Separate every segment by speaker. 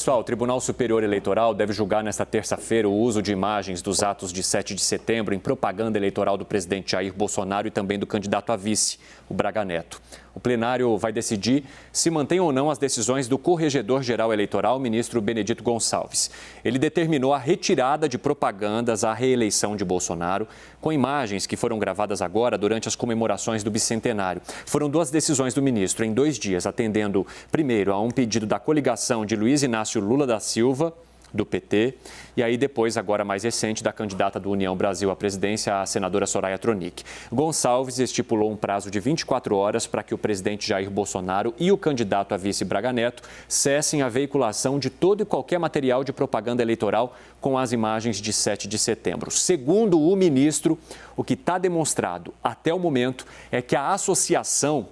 Speaker 1: Pessoal, o Tribunal Superior Eleitoral deve julgar nesta terça-feira o uso de imagens dos atos de 7 de setembro em propaganda eleitoral do presidente Jair Bolsonaro e também do candidato a vice, o Braga Neto. O plenário vai decidir se mantém ou não as decisões do Corregedor-Geral Eleitoral, ministro Benedito Gonçalves. Ele determinou a retirada de propagandas à reeleição de Bolsonaro, com imagens que foram gravadas agora durante as comemorações do bicentenário. Foram 2 decisões do ministro em 2 dias, atendendo primeiro a um pedido da coligação de Luiz Inácio Lula da Silva, do PT, e aí depois, agora mais recente, da candidata do União Brasil à presidência, a senadora Soraya Tronic. Gonçalves estipulou um prazo de 24 horas para que o presidente Jair Bolsonaro e o candidato a vice Braga Neto cessem a veiculação de todo e qualquer material de propaganda eleitoral com as imagens de 7 de setembro. Segundo o ministro, o que está demonstrado até o momento é que a associação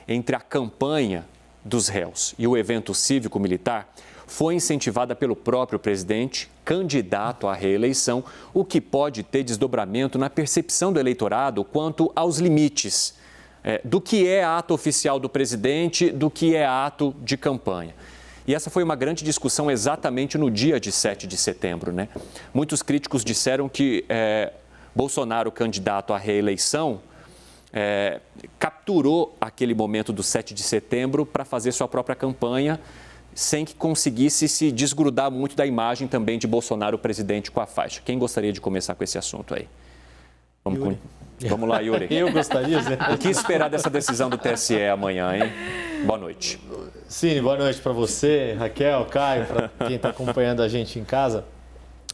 Speaker 1: entre a campanha dos réus e o evento cívico-militar foi incentivada pelo próprio presidente, candidato à reeleição, o que pode ter desdobramento na percepção do eleitorado quanto aos limites do que é ato oficial do presidente, do que é ato de campanha. E essa foi uma grande discussão exatamente no dia de 7 de setembro, né? Muitos críticos disseram que Bolsonaro, candidato à reeleição, capturou aquele momento do 7 de setembro para fazer sua própria campanha, sem que conseguisse se desgrudar muito da imagem também de Bolsonaro, presidente, com a faixa. Quem gostaria de começar com esse assunto aí? Vamos lá, Yuri.
Speaker 2: Eu gostaria, Zé.
Speaker 1: O que esperar dessa decisão do TSE amanhã, hein? Boa noite.
Speaker 2: Sim, boa noite para você, Raquel, Caio, para quem está acompanhando a gente em casa.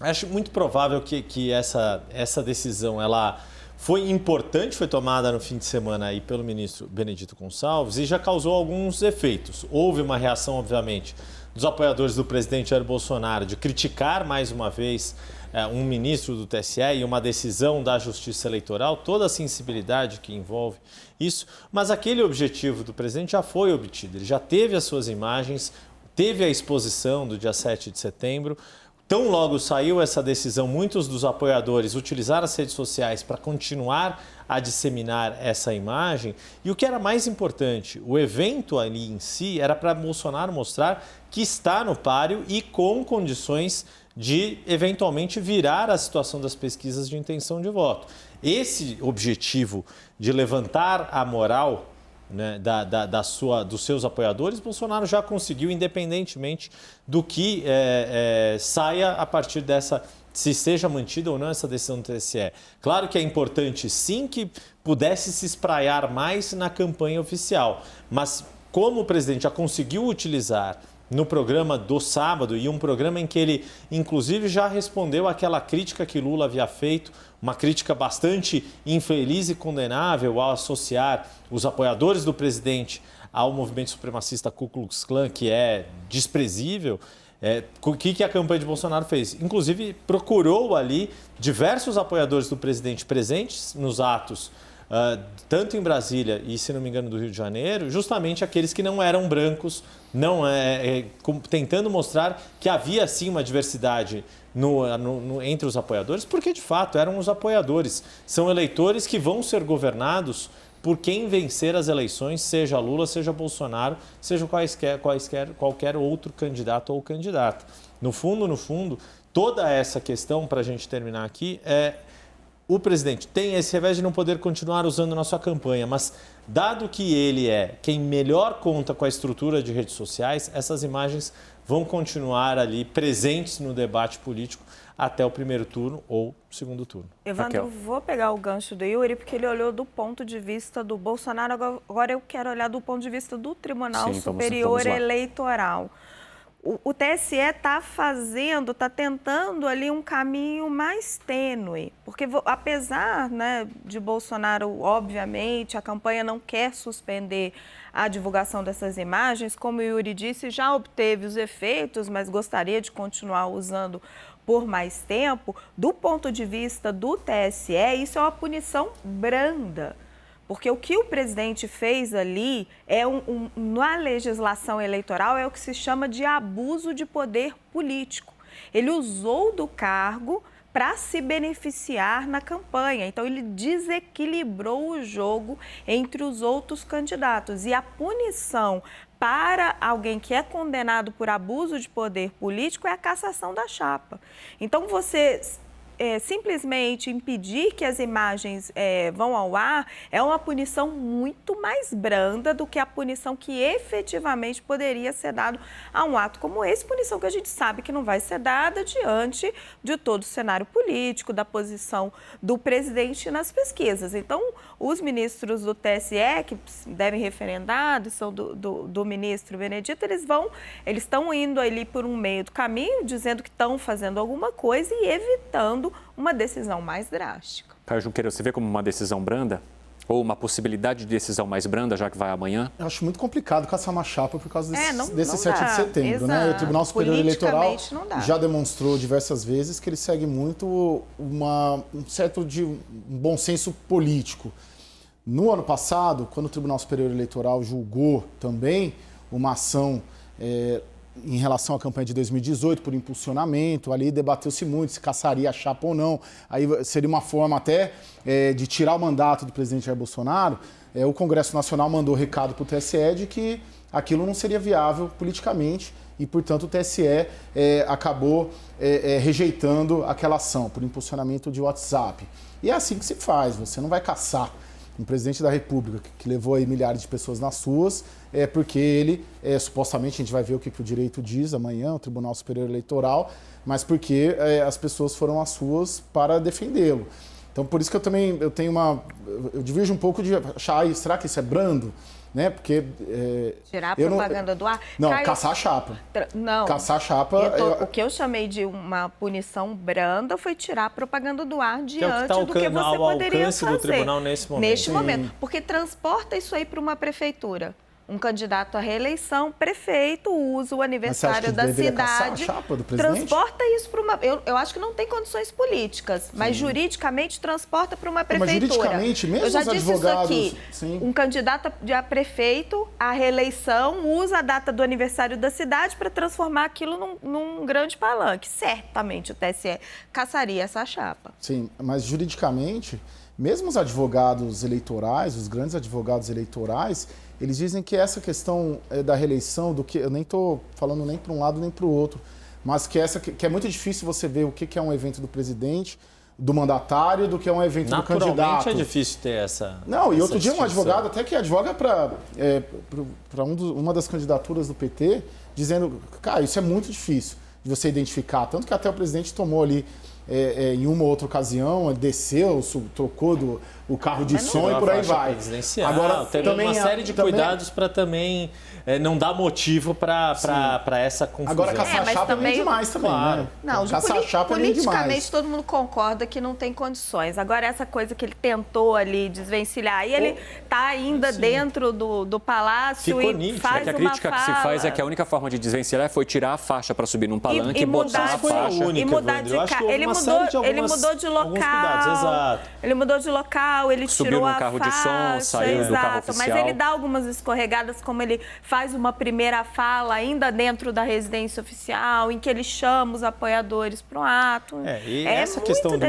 Speaker 2: Acho muito provável que essa decisão, ela foi importante, foi tomada no fim de semana aí pelo ministro Benedito Gonçalves e já causou alguns efeitos. Houve uma reação, obviamente, dos apoiadores do presidente Jair Bolsonaro de criticar mais uma vez um ministro do TSE e uma decisão da Justiça Eleitoral, toda a sensibilidade que envolve isso, mas aquele objetivo do presidente já foi obtido, ele já teve as suas imagens, teve a exposição do dia 7 de setembro. Tão logo saiu essa decisão, muitos dos apoiadores utilizaram as redes sociais para continuar a disseminar essa imagem. E o que era mais importante, o evento ali em si era para Bolsonaro mostrar que está no páreo e com condições de eventualmente virar a situação das pesquisas de intenção de voto. Esse objetivo de levantar a moral, né, dos seus apoiadores, Bolsonaro já conseguiu, independentemente do que saia a partir dessa, se seja mantida ou não essa decisão do TSE. Claro que é importante, sim, que pudesse se espraiar mais na campanha oficial, mas como o presidente já conseguiu utilizar no programa do sábado, e um programa em que ele, inclusive, já respondeu àquela crítica que Lula havia feito, uma crítica bastante infeliz e condenável ao associar os apoiadores do presidente ao movimento supremacista Ku Klux Klan, que é desprezível. O que a campanha de Bolsonaro fez? Inclusive, procurou ali diversos apoiadores do presidente presentes nos atos, tanto em Brasília e, se não me engano, do Rio de Janeiro, justamente aqueles que não eram brancos, tentando mostrar que havia, sim, uma diversidade entre os apoiadores, porque, de fato, eram os apoiadores. São eleitores que vão ser governados por quem vencer as eleições, seja Lula, seja Bolsonaro, seja qualquer outro candidato ou candidata. No fundo, toda essa questão, para a gente terminar aqui, o presidente tem esse revés de não poder continuar usando na sua campanha, mas dado que ele é quem melhor conta com a estrutura de redes sociais, essas imagens vão continuar ali presentes no debate político até o primeiro turno ou segundo turno.
Speaker 3: Evandro, vou pegar o gancho do Yuri, porque ele olhou do ponto de vista do Bolsonaro, agora eu quero olhar do ponto de vista do Tribunal Superior Eleitoral. O TSE está tentando ali um caminho mais tênue, porque apesar, né, de Bolsonaro, obviamente, a campanha não quer suspender a divulgação dessas imagens, como o Yuri disse, já obteve os efeitos, mas gostaria de continuar usando por mais tempo. Do ponto de vista do TSE, isso é uma punição branda. Porque o que o presidente fez ali na legislação eleitoral é o que se chama de abuso de poder político. Ele usou do cargo para se beneficiar na campanha. Então, ele desequilibrou o jogo entre os outros candidatos. E a punição para alguém que é condenado por abuso de poder político é a cassação da chapa. Então, você simplesmente impedir que as imagens vão ao ar é uma punição muito mais branda do que a punição que efetivamente poderia ser dada a um ato como esse, punição que a gente sabe que não vai ser dada diante de todo o cenário político, da posição do presidente nas pesquisas. Então, os ministros do TSE, que devem referendar, são do ministro Benedito, eles estão indo ali por um meio do caminho, dizendo que estão fazendo alguma coisa e evitando uma decisão mais drástica.
Speaker 1: Caio Junqueira, você vê como uma decisão branda? Ou uma possibilidade de decisão mais branda, já que vai amanhã?
Speaker 4: Eu acho muito complicado caçar uma chapa por causa desse 7 de setembro. Né? O Tribunal Superior Eleitoral já demonstrou diversas vezes que ele segue muito um bom senso político. No ano passado, quando o Tribunal Superior Eleitoral julgou também uma ação em relação à campanha de 2018, por impulsionamento, ali debateu-se muito se caçaria a chapa ou não. Aí seria uma forma até de tirar o mandato do presidente Jair Bolsonaro. O Congresso Nacional mandou recado para o TSE de que aquilo não seria viável politicamente e, portanto, o TSE acabou rejeitando aquela ação por impulsionamento de WhatsApp. E é assim que se faz, você não vai caçar um presidente da República que levou aí milhares de pessoas nas ruas, porque ele, supostamente, a gente vai ver o que o direito diz amanhã, o Tribunal Superior Eleitoral, mas porque as pessoas foram às ruas para defendê-lo. Então, por isso que eu divirjo um pouco de achar, será que isso é brando? Né? Porque
Speaker 3: tirar a propaganda do ar?
Speaker 4: Não, caçar a chapa.
Speaker 3: Não.
Speaker 4: Caçar a chapa.
Speaker 3: O que eu chamei de uma punição branda foi tirar a propaganda do ar diante
Speaker 2: do
Speaker 3: que você poderia fazer.
Speaker 2: Do tribunal nesse
Speaker 3: momento. Porque transporta isso aí para uma prefeitura. Um candidato à reeleição, prefeito, usa o aniversário da cidade,
Speaker 4: a chapa do presidente?
Speaker 3: Transporta isso para uma... Eu acho que não tem condições políticas, mas juridicamente transporta para uma prefeitura.
Speaker 4: Mas juridicamente, mesmo
Speaker 3: eu já
Speaker 4: os
Speaker 3: disse
Speaker 4: advogados...
Speaker 3: Isso aqui,
Speaker 4: sim.
Speaker 3: Um candidato a prefeito, à reeleição, usa a data do aniversário da cidade para transformar aquilo num grande palanque. Certamente o TSE caçaria essa chapa.
Speaker 4: Sim, mas juridicamente, mesmo os advogados eleitorais, os grandes advogados eleitorais, eles dizem que essa questão da reeleição, do que eu nem estou falando nem para um lado nem para o outro, mas que é muito difícil você ver o que é um evento do presidente, do mandatário, do que é um evento do candidato.
Speaker 2: Naturalmente é difícil ter essa...
Speaker 4: Não, e outro dia um advogado até que advoga para uma das candidaturas do PT, dizendo, cara, isso é muito difícil de você identificar, tanto que até o presidente tomou ali em uma ou outra ocasião, desceu, trocou o carro de som e por aí vai.
Speaker 2: Agora, teve uma série de cuidados para também não dar motivo para essa confusão.
Speaker 4: Agora, caçar a chapa é meio demais também,
Speaker 3: claro.
Speaker 4: né?
Speaker 3: Não,
Speaker 4: caçar a chapa é meio demais.
Speaker 3: Politicamente, todo mundo concorda que não tem condições. Agora, essa coisa que ele tentou ali desvencilhar, e ele está ainda dentro do palácio e faz
Speaker 1: a crítica que se faz é que a única forma de desvencilhar foi tirar a faixa para subir num palanque e botar a faixa.
Speaker 3: E mudar de carro. Ele mudou de local. Ele mudou de local, ele tirou a faixa. Subiu no carro de som, saiu do carro oficial. Mas ele dá algumas escorregadas, como ele faz uma primeira fala ainda dentro da residência oficial, em que ele chama os apoiadores para o ato.
Speaker 2: E essa questão do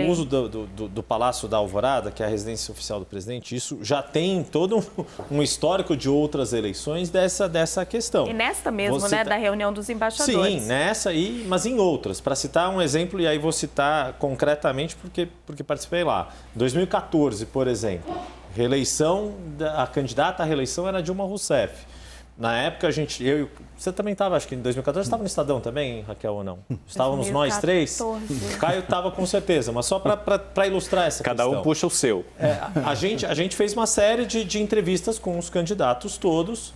Speaker 2: uso do Palácio da Alvorada, que é a residência oficial do presidente, isso já tem todo um histórico de outras eleições dessa questão.
Speaker 3: E nesta mesmo, da reunião dos embaixadores.
Speaker 2: Sim, nessa, mas em outras. Para citar um exemplo, e aí vou citar concretamente porque participei lá. Em 2014, por exemplo, a candidata à reeleição era Dilma Rousseff. Na época, você também estava, acho que em 2014, estava no Estadão também, Raquel, ou não? Estávamos 2014. Nós três? O Caio estava com certeza, mas só para ilustrar essa questão.
Speaker 1: Cada um puxa o seu.
Speaker 2: A gente fez uma série de entrevistas com os candidatos todos.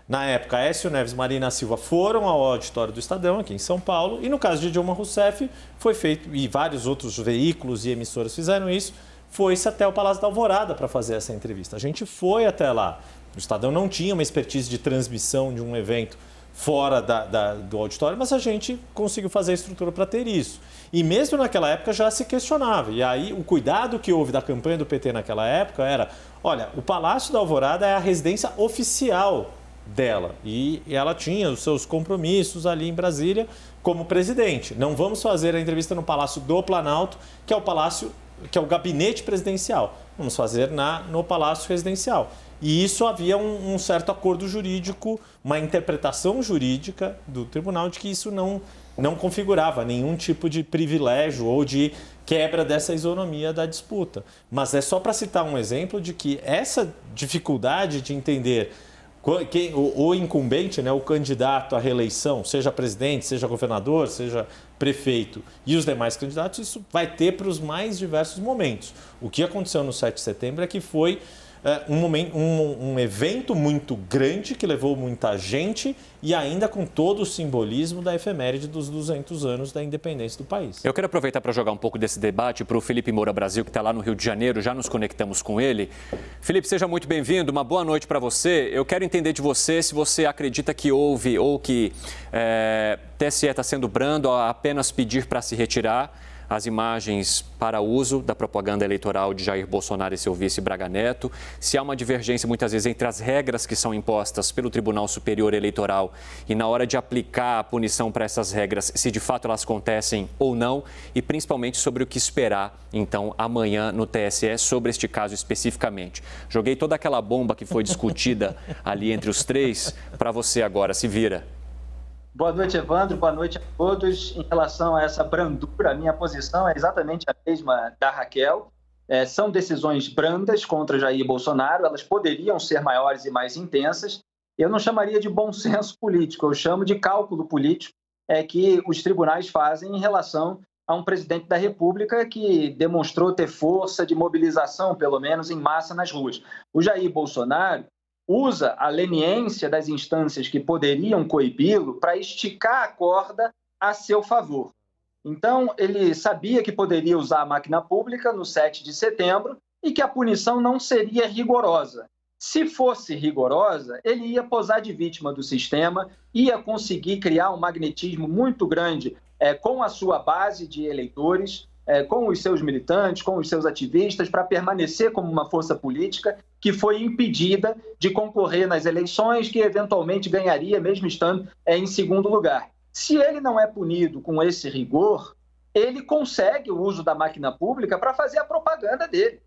Speaker 2: Na época, Aécio Neves e Marina Silva foram ao auditório do Estadão, aqui em São Paulo, e no caso de Dilma Rousseff, foi feito, e vários outros veículos e emissoras fizeram isso, foi-se até o Palácio da Alvorada para fazer essa entrevista. A gente foi até lá. O Estadão não tinha uma expertise de transmissão de um evento fora do auditório, mas a gente conseguiu fazer a estrutura para ter isso. E mesmo naquela época já se questionava. E aí o cuidado que houve da campanha do PT naquela época era, olha, o Palácio da Alvorada é a residência oficial dela. E ela tinha os seus compromissos ali em Brasília como presidente. Não vamos fazer a entrevista no Palácio do Planalto, que é o gabinete presidencial. Vamos fazer no Palácio Residencial. E isso havia um certo acordo jurídico, uma interpretação jurídica do tribunal de que isso não configurava nenhum tipo de privilégio ou de quebra dessa isonomia da disputa. Mas é só para citar um exemplo de que essa dificuldade de entender o incumbente, né, o candidato à reeleição, seja presidente, seja governador, seja prefeito e os demais candidatos, isso vai ter para os mais diversos momentos. O que aconteceu no 7 de setembro é que foi um evento muito grande que levou muita gente e ainda com todo o simbolismo da efeméride dos 200 anos da independência do país.
Speaker 1: Eu quero aproveitar para jogar um pouco desse debate para o Felipe Moura Brasil, que está lá no Rio de Janeiro, já nos conectamos com ele. Felipe, seja muito bem-vindo, uma boa noite para você. Eu quero entender de você se você acredita que houve ou que TSE está sendo brando a apenas pedir para se retirar as imagens para uso da propaganda eleitoral de Jair Bolsonaro e seu vice Braga Neto, se há uma divergência muitas vezes entre as regras que são impostas pelo Tribunal Superior Eleitoral e na hora de aplicar a punição para essas regras, se de fato elas acontecem ou não, e principalmente sobre o que esperar, então, amanhã no TSE sobre este caso especificamente. Joguei toda aquela bomba que foi discutida ali entre os três para você agora, se vira.
Speaker 5: Boa noite, Evandro. Boa noite a todos. Em relação a essa brandura, a minha posição é exatamente a mesma da Raquel. São decisões brandas contra Jair Bolsonaro, elas poderiam ser maiores e mais intensas. Eu não chamaria de bom senso político, eu chamo de cálculo político que os tribunais fazem em relação a um presidente da República que demonstrou ter força de mobilização, pelo menos em massa nas ruas. O Jair Bolsonaro usa a leniência das instâncias que poderiam coibi-lo para esticar a corda a seu favor. Então, ele sabia que poderia usar a máquina pública no 7 de setembro e que a punição não seria rigorosa. Se fosse rigorosa, ele ia posar de vítima do sistema, ia conseguir criar um magnetismo muito grande com a sua base de eleitores, com os seus militantes, com os seus ativistas, para permanecer como uma força política que foi impedida de concorrer nas eleições, que eventualmente ganharia, mesmo estando em segundo lugar. Se ele não é punido com esse rigor, ele consegue o uso da máquina pública para fazer a propaganda dele,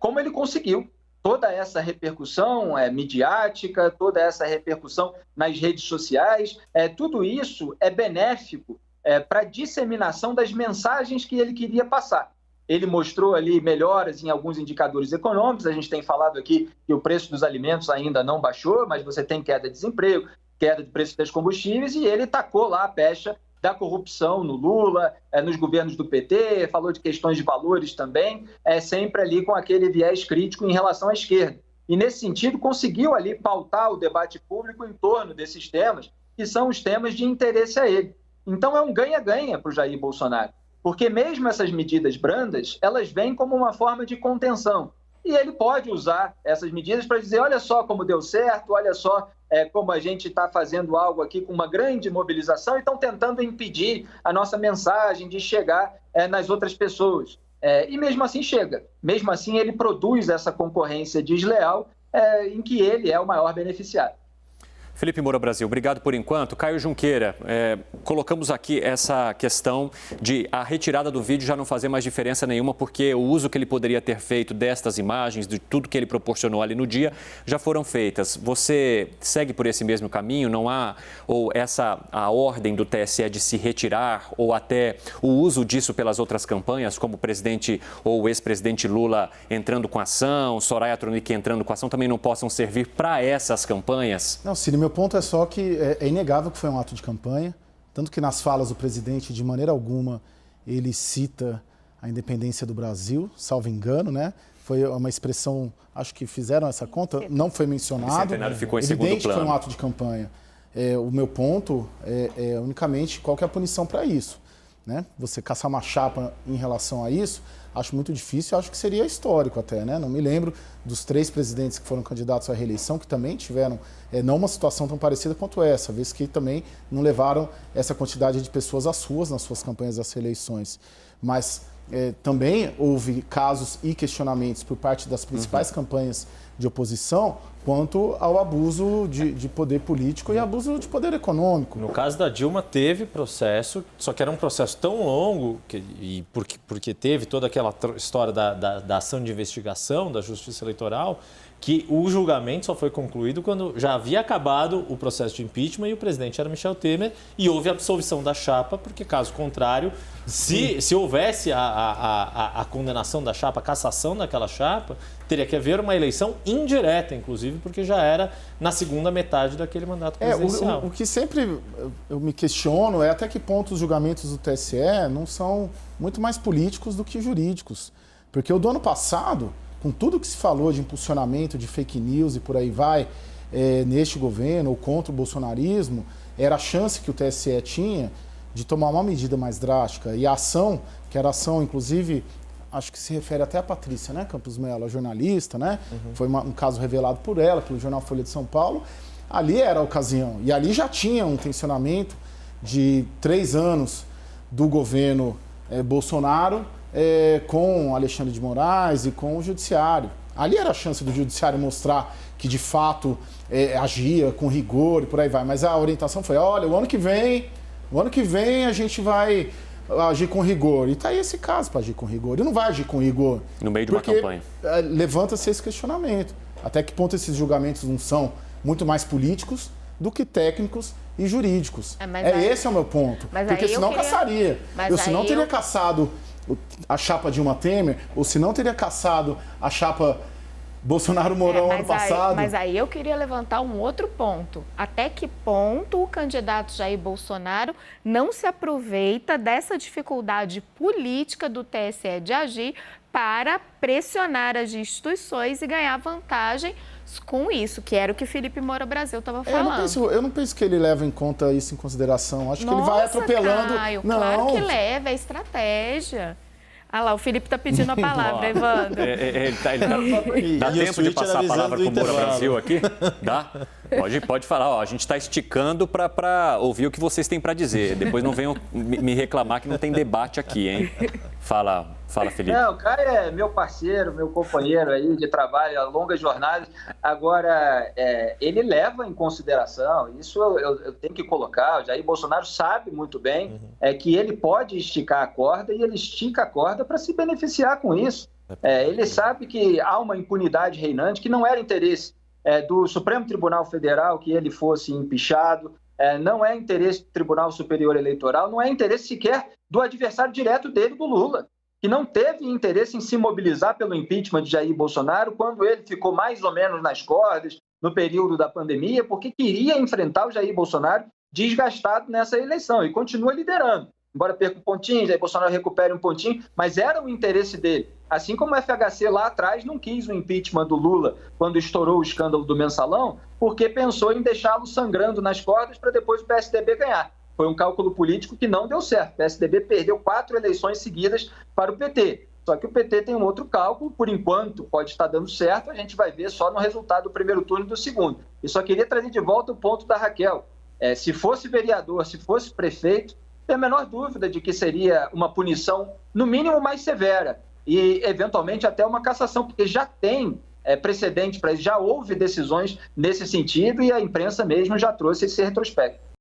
Speaker 5: como ele conseguiu. Toda essa repercussão midiática, toda essa repercussão nas redes sociais, tudo isso é benéfico para a disseminação das mensagens que ele queria passar. Ele mostrou ali melhoras em alguns indicadores econômicos, a gente tem falado aqui que o preço dos alimentos ainda não baixou, mas você tem queda de desemprego, queda de preço dos combustíveis, e ele tacou lá a pecha da corrupção no Lula, nos governos do PT, falou de questões de valores também, sempre ali com aquele viés crítico em relação à esquerda. E, nesse sentido, conseguiu ali pautar o debate público em torno desses temas, que são os temas de interesse a ele. Então, é um ganha-ganha para o Jair Bolsonaro, porque mesmo essas medidas brandas, elas vêm como uma forma de contenção. E ele pode usar essas medidas para dizer, olha só como deu certo, olha só como a gente está fazendo algo aqui com uma grande mobilização e estão tentando impedir a nossa mensagem de chegar nas outras pessoas. E mesmo assim chega. Mesmo assim ele produz essa concorrência desleal em que ele é o maior beneficiário.
Speaker 1: Felipe Moura Brasil, obrigado por enquanto. Caio Junqueira, colocamos aqui essa questão de a retirada do vídeo já não fazer mais diferença nenhuma, porque o uso que ele poderia ter feito destas imagens, de tudo que ele proporcionou ali no dia, já foram feitas. Você segue por esse mesmo caminho? Não há, ou a ordem do TSE de se retirar, ou até o uso disso pelas outras campanhas, como o presidente ou o ex-presidente Lula entrando com ação, Soraya Tronic entrando com ação, também não possam servir para essas campanhas?
Speaker 4: Não, Ciro, meu ponto é só que é inegável que foi um ato de campanha, tanto que nas falas do presidente, de maneira alguma, ele cita a independência do Brasil, salvo engano, né? Foi uma expressão, acho que fizeram essa conta, não foi mencionado. O
Speaker 1: centenário ficou em segundo plano.
Speaker 4: Evidente que foi um ato de campanha. O meu ponto é unicamente qual que é a punição para isso, né? Você caçar uma chapa em relação a isso, acho muito difícil, acho que seria histórico até, né? Não me lembro dos 3 presidentes que foram candidatos à reeleição, que também tiveram não uma situação tão parecida quanto essa, vez que também não levaram essa quantidade de pessoas às ruas nas suas campanhas das reeleições. Mas também houve casos e questionamentos por parte das principais campanhas de oposição quanto ao abuso de poder político e abuso de poder econômico.
Speaker 2: No caso da Dilma, teve processo, só que era um processo tão longo, porque teve toda aquela história da ação de investigação da Justiça Eleitoral, que o julgamento só foi concluído quando já havia acabado o processo de impeachment e o presidente era Michel Temer e houve a absolvição da chapa, porque caso contrário, se houvesse a condenação da chapa, a cassação daquela chapa, teria que haver uma eleição indireta, inclusive, porque já era na segunda metade daquele mandato presidencial.
Speaker 4: O que sempre eu me questiono é até que ponto os julgamentos do TSE não são muito mais políticos do que jurídicos. Porque o do ano passado, com tudo que se falou de impulsionamento, de fake news e por aí vai, neste governo ou contra o bolsonarismo, era a chance que o TSE tinha de tomar uma medida mais drástica. E a ação, que era ação, inclusive, acho que se refere até a Patrícia, né, Campos Mello, a jornalista, né? Uhum. Foi um caso revelado por ela, pelo jornal Folha de São Paulo. Ali era a ocasião. E ali já tinha um tensionamento de 3 anos do governo Bolsonaro com Alexandre de Moraes e com o Judiciário. Ali era a chance do Judiciário mostrar que, de fato, agia com rigor e por aí vai. Mas a orientação foi, olha, o ano que vem a gente vai agir com rigor. E está aí esse caso para agir com rigor. E não vai agir com rigor.
Speaker 1: No meio de uma campanha.
Speaker 4: Levanta-se esse questionamento. Até que ponto esses julgamentos não são muito mais políticos do que técnicos e jurídicos. Esse é o meu ponto. Porque senão caçaria. Se não teria caçado a chapa Dilma Temer, ou se não teria caçado a chapa Bolsonaro-Mourão ano passado.
Speaker 6: Mas aí eu queria levantar um outro ponto. Até que ponto o candidato Jair Bolsonaro não se aproveita dessa dificuldade política do TSE de agir para pressionar as instituições e ganhar vantagem com isso, que era o que Felipe Moura Brasil estava falando.
Speaker 4: Eu não penso que ele leva em conta isso em consideração. Acho que ele vai atropelando.
Speaker 6: Caio, claro que leva, é estratégia. Ah lá, o Felipe está pedindo a palavra, Evandro.
Speaker 1: Dá tempo de passar a palavra para o Moura Brasil aqui? Dá? Pode falar. Ó, a gente está esticando para ouvir o que vocês têm para dizer. Depois não venham me reclamar que não tem debate aqui, hein? Fala, Felipe.
Speaker 5: Não, o Caio é meu parceiro, meu companheiro aí de trabalho a longas jornadas. Agora, ele leva em consideração, isso eu tenho que colocar, o Jair Bolsonaro sabe muito bem que ele pode esticar a corda e ele estica a corda para se beneficiar com isso. Ele sabe que há uma impunidade reinante que não era interesse do Supremo Tribunal Federal que ele fosse empichado, não é interesse do Tribunal Superior Eleitoral, não é interesse sequer do adversário direto dele, do Lula, que não teve interesse em se mobilizar pelo impeachment de Jair Bolsonaro quando ele ficou mais ou menos nas cordas no período da pandemia, porque queria enfrentar o Jair Bolsonaro desgastado nessa eleição e continua liderando. Embora perca um pontinho, Jair Bolsonaro recupere um pontinho, mas era o interesse dele. Assim como o FHC lá atrás não quis o impeachment do Lula quando estourou o escândalo do Mensalão, porque pensou em deixá-lo sangrando nas cordas para depois o PSDB ganhar. Foi um cálculo político que não deu certo. O PSDB perdeu 4 eleições seguidas para o PT. Só que o PT tem um outro cálculo, por enquanto pode estar dando certo, a gente vai ver só no resultado do primeiro turno e do segundo. E só queria trazer de volta o ponto da Raquel. Se fosse vereador, se fosse prefeito, tem a menor dúvida de que seria uma punição, no mínimo, mais severa e, eventualmente, até uma cassação, porque já tem precedente para isso, já houve decisões nesse sentido e a imprensa mesmo já trouxe esse retrospecto.